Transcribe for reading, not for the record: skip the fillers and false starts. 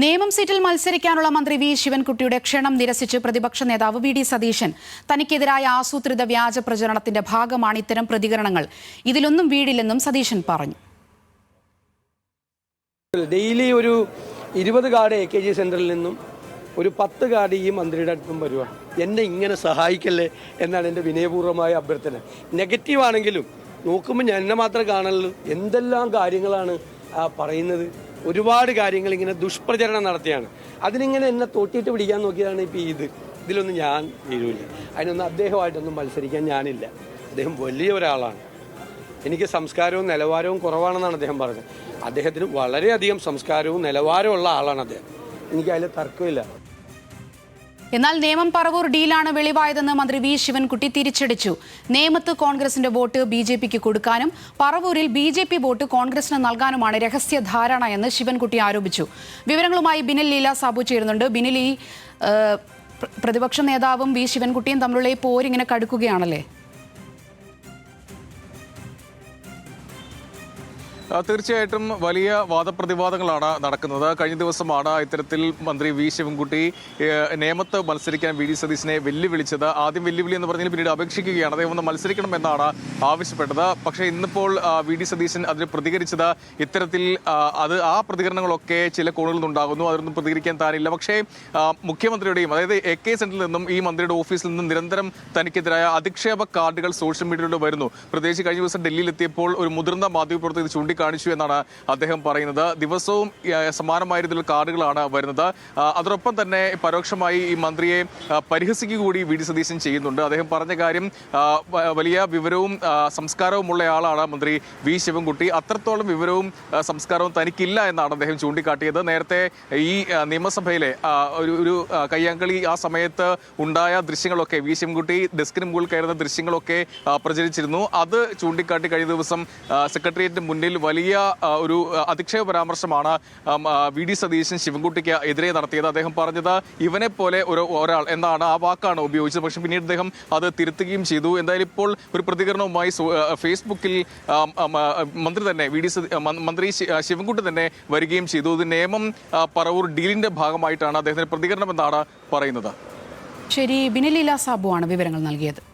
നേമം സീറ്റിൽ മത്സരിക്കാനുള്ള മന്ത്രി വി ശിവൻകുട്ടിയുടെ ക്ഷണം നിരസിച്ച് പ്രതിപക്ഷ നേതാവ് വി ഡി സതീശൻ തനിക്കെതിരായ ആസൂത്രിത വ്യാജ പ്രചരണത്തിന്റെ ഭാഗമാണ് ഇത്തരം പ്രതികരണങ്ങൾ. ഇതിലൊന്നും വീടില്ലെന്നും സതീശൻ പറഞ്ഞു. ഡെയിലി ഒരു 20 കാർഡ് AKG സെന്ററിൽ നിന്നും ഒരു 10 കാർഡ് ഈ മന്ത്രിയുടെ അടുത്തും വരുവാണ്. എന്നെ ഇങ്ങനെ സഹായിക്കല്ലേ എന്നാണ് എൻ്റെ വിനയപൂർവ്വമായ അഭ്യർത്ഥന. നെഗറ്റീവ് ആണെങ്കിലും നോക്കുമ്പോൾ ഞാൻ എന്നെ മാത്രമേ കാണുള്ളൂ. എന്തെല്ലാം കാര്യങ്ങളാണ് പറയുന്നത്. ഒരുപാട് കാര്യങ്ങൾ ഇങ്ങനെ ദുഷ്പ്രചരണം നടത്തിയാണ്. അതിനിങ്ങനെ എന്നെ തോട്ടിയിട്ട് പിടിക്കാൻ നോക്കിയതാണ് ഇപ്പോൾ ഇതിലൊന്നും ഞാൻ വീഴില്ല. അതിനൊന്നും അദ്ദേഹമായിട്ടൊന്നും മത്സരിക്കാൻ ഞാനില്ല. അദ്ദേഹം വലിയ ഒരാളാണ്. എനിക്ക് സംസ്കാരവും നിലവാരവും കുറവാണെന്നാണ് അദ്ദേഹം പറഞ്ഞത്. അദ്ദേഹത്തിന് വളരെയധികം സംസ്കാരവും നിലവാരവും ഉള്ള ആളാണ് അദ്ദേഹം. എനിക്ക് അതിൽ തർക്കമില്ല. എന്നാൽ നേമം പറവൂർ ഡീലാണ് വെളിവായതെന്ന് മന്ത്രി വി ശിവൻകുട്ടി തിരിച്ചടിച്ചു. നേമത്ത് കോൺഗ്രസിന്റെ വോട്ട് BJPക്ക് കൊടുക്കാനും പറവൂരിൽ BJP വോട്ട് കോൺഗ്രസിന് നൽകാനുമാണ് രഹസ്യ ധാരണ എന്ന് ശിവൻകുട്ടി ആരോപിച്ചു. വിവരങ്ങളുമായി ബിനിൽ ലീല സാബു ചേരുന്നുണ്ട്. ബിനിൽ, ഈ പ്രതിപക്ഷ നേതാവും വി ശിവൻകുട്ടിയും തമ്മിലുള്ള ഈ പോരിങ്ങനെ കടുക്കുകയാണല്ലേ? തീർച്ചയായിട്ടും വലിയ വാദപ്രതിവാദങ്ങളാണ് നടക്കുന്നത്. കഴിഞ്ഞ ദിവസമാണ് ഇത്തരത്തിൽ മന്ത്രി വി ശിവൻകുട്ടി നേമത്ത് മത്സരിക്കാൻ വി ഡി സതീശനെ വെല്ലുവിളിച്ചത്. ആദ്യം വെല്ലുവിളി എന്ന് പറഞ്ഞാൽ പിന്നീട് അപേക്ഷിക്കുകയാണ്. അദ്ദേഹം ഒന്ന് മത്സരിക്കണമെന്നാണ് ആവശ്യപ്പെട്ടത്. പക്ഷേ ഇന്നിപ്പോൾ വി ഡി സതീശൻ അതിന് പ്രതികരിച്ചത് ഇത്തരത്തിൽ ആ പ്രതികരണങ്ങളൊക്കെ ചില കോണുകളിൽ നിന്നുണ്ടാകുന്നു. അതൊന്നും പ്രതികരിക്കാൻ താനില്ല. പക്ഷേ മുഖ്യമന്ത്രിയുടെയും അതായത് AK സെന്ററിൽ നിന്നും ഈ മന്ത്രിയുടെ ഓഫീസിൽ നിന്നും നിരന്തരം തനിക്കെതിരായ അധിക്ഷേപ കാർഡുകൾ സോഷ്യൽ മീഡിയയിലൂടെ വരുന്നു. പ്രത്യേകിച്ച് കഴിഞ്ഞ ദിവസം ഡൽഹിയിലെത്തിയപ്പോൾ ഒരു മുതിർന്ന മാധ്യമപ്രവർത്തകർ ഇത് ചൂണ്ടിക്കാണിച്ചു എന്നാണ് അദ്ദേഹം പറയുന്നത്. ദിവസവും സമാനമായ രീതിയിലുള്ള കാർഡുകളാണ് വരുന്നത്. അതോടൊപ്പം തന്നെ പരോക്ഷമായി ഈ മന്ത്രിയെ പരിഹസിക്കുക കൂടി വി ഡി സതീശൻ ചെയ്യുന്നുണ്ട്. അദ്ദേഹം പറഞ്ഞ കാര്യം വലിയ വിവരവും സംസ്കാരവുമുള്ള ആളാണ് മന്ത്രി വി ശിവൻകുട്ടി. അത്രത്തോളം വിവരവും സംസ്കാരവും തനിക്കില്ല എന്നാണ് അദ്ദേഹം ചൂണ്ടിക്കാട്ടിയത്. നേരത്തെ ഈ നിയമസഭയിലെ ഒരു കയ്യാങ്കളി ആ സമയത്ത് ഉണ്ടായ ദൃശ്യങ്ങളൊക്കെ വി ശിവൻകുട്ടി ഡെസ്കിന് മുകളിൽ കയറുന്ന ദൃശ്യങ്ങളൊക്കെ പ്രചരിച്ചിരുന്നു. അത് ചൂണ്ടിക്കാട്ടി കഴിഞ്ഞ ദിവസം സെക്രട്ടേറിയറ്റിന് മുന്നിൽ വലിയ ഒരു അധിക്ഷേപ പരാമർശമാണ് വി ഡി സതീശൻ ശിവൻകുട്ടിക്ക് എതിരെ നടത്തിയത്. അദ്ദേഹം പറഞ്ഞത് ഇവനെ പോലെ ഒരാൾ എന്നാണ്, ആ വാക്കാണ് ഉപയോഗിച്ചത്. പക്ഷെ പിന്നീട് അദ്ദേഹം അത് തിരുത്തുകയും ചെയ്തു. എന്തായാലും ഇപ്പോൾ ഒരു പ്രതികരണവുമായി ഫേസ്ബുക്കിൽ മന്ത്രി ശിവൻകുട്ടി തന്നെ വരികയും ചെയ്തു. ഇത് നേമം പറവൂർ ഡീലിന്റെ ഭാഗമായിട്ടാണ് അദ്ദേഹത്തിന്റെ പ്രതികരണം എന്നാണ് പറയുന്നത്. ശരി, ബിനിൽ ലീല സാബു ആണ് വിവരങ്ങൾ നൽകിയത്.